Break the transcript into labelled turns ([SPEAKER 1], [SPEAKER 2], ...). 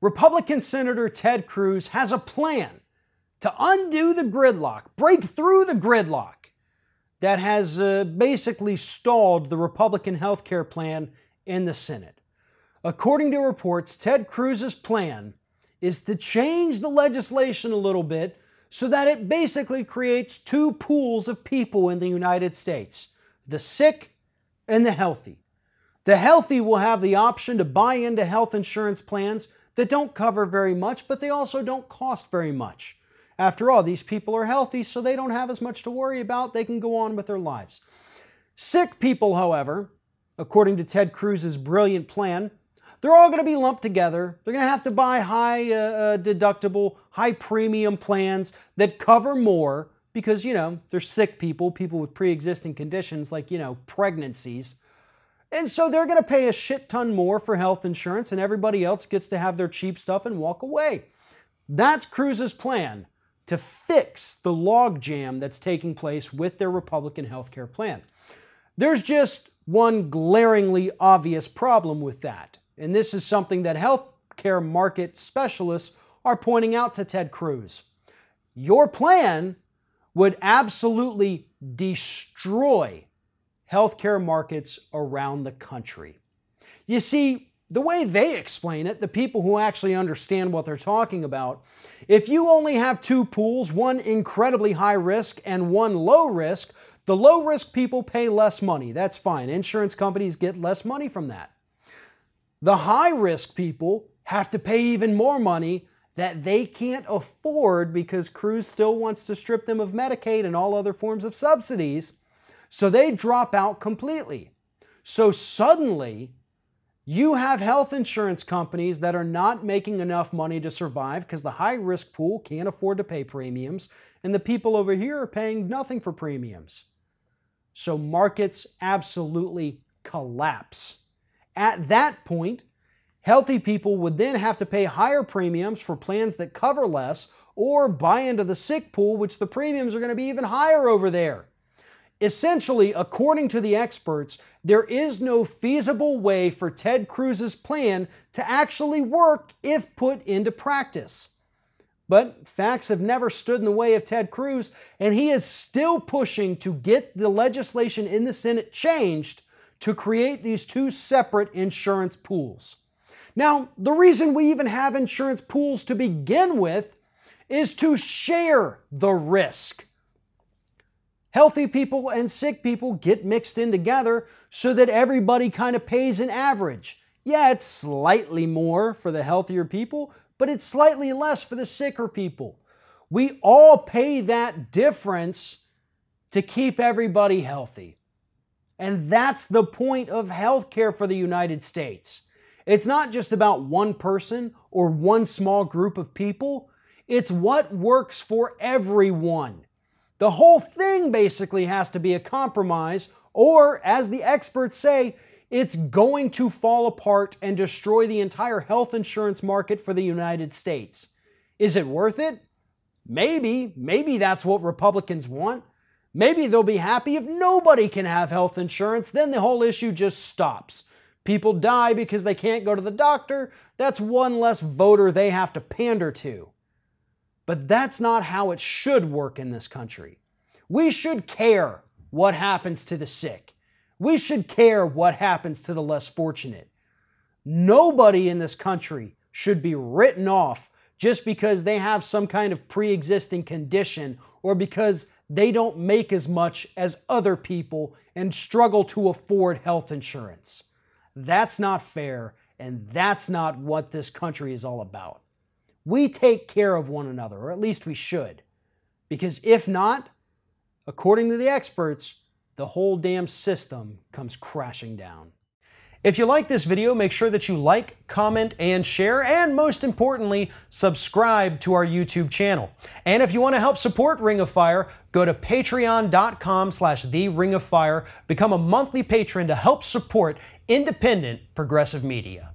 [SPEAKER 1] Republican Senator Ted Cruz has a plan to undo the gridlock, break through the gridlock that has basically stalled the Republican health care plan in the Senate. According to reports, Ted Cruz's plan is to change the legislation a little bit so that it basically creates two pools of people in the United States, the sick and the healthy. The healthy will have the option to buy into health insurance plans that don't cover very much, but they also don't cost very much. After all, these people are healthy, so they don't have as much to worry about. They can go on with their lives. Sick people, however, according to Ted Cruz's brilliant plan, they're all going to be lumped together. They're going to have to buy high deductible, high premium plans that cover more because, they're sick people, people with pre-existing conditions like, pregnancies. And so they're going to pay a shit ton more for health insurance and everybody else gets to have their cheap stuff and walk away. That's Cruz's plan to fix the logjam that's taking place with their Republican health care plan. There's just one glaringly obvious problem with that. And this is something that healthcare market specialists are pointing out to Ted Cruz. Your plan would absolutely destroy healthcare markets around the country. You see, the way they explain it, the people who actually understand what they're talking about, if you only have two pools, one incredibly high risk and one low risk, the low risk people pay less money. That's fine. Insurance companies get less money from that. The high-risk people have to pay even more money that they can't afford because Cruz still wants to strip them of Medicaid and all other forms of subsidies, so they drop out completely. So suddenly, you have health insurance companies that are not making enough money to survive because the high-risk pool can't afford to pay premiums, and the people over here are paying nothing for premiums. So markets absolutely collapse. At that point, healthy people would then have to pay higher premiums for plans that cover less or buy into the sick pool, which the premiums are going to be even higher over there. Essentially, according to the experts, there is no feasible way for Ted Cruz's plan to actually work if put into practice. But facts have never stood in the way of Ted Cruz, and he is still pushing to get the legislation in the Senate changed to create these two separate insurance pools. Now, the reason we even have insurance pools to begin with is to share the risk. Healthy people and sick people get mixed in together so that everybody kind of pays an average. Yeah, it's slightly more for the healthier people, but it's slightly less for the sicker people. We all pay that difference to keep everybody healthy. And that's the point of healthcare for the United States. It's not just about one person or one small group of people. It's what works for everyone. The whole thing basically has to be a compromise, or as the experts say, it's going to fall apart and destroy the entire health insurance market for the United States. Is it worth it? Maybe. Maybe that's what Republicans want. Maybe they'll be happy if nobody can have health insurance, then the whole issue just stops. People die because they can't go to the doctor. That's one less voter they have to pander to. But that's not how it should work in this country. We should care what happens to the sick. We should care what happens to the less fortunate. Nobody in this country should be written off just because they have some kind of pre-existing condition or because they don't make as much as other people and struggle to afford health insurance. That's not fair, and that's not what this country is all about. We take care of one another, or at least we should. Because if not, according to the experts, the whole damn system comes crashing down. If you like this video, make sure that you like, comment, and share, and most importantly, subscribe to our YouTube channel. And if you want to help support Ring of Fire, go to patreon.com/TheRingOfFire, become a monthly patron to help support independent progressive media.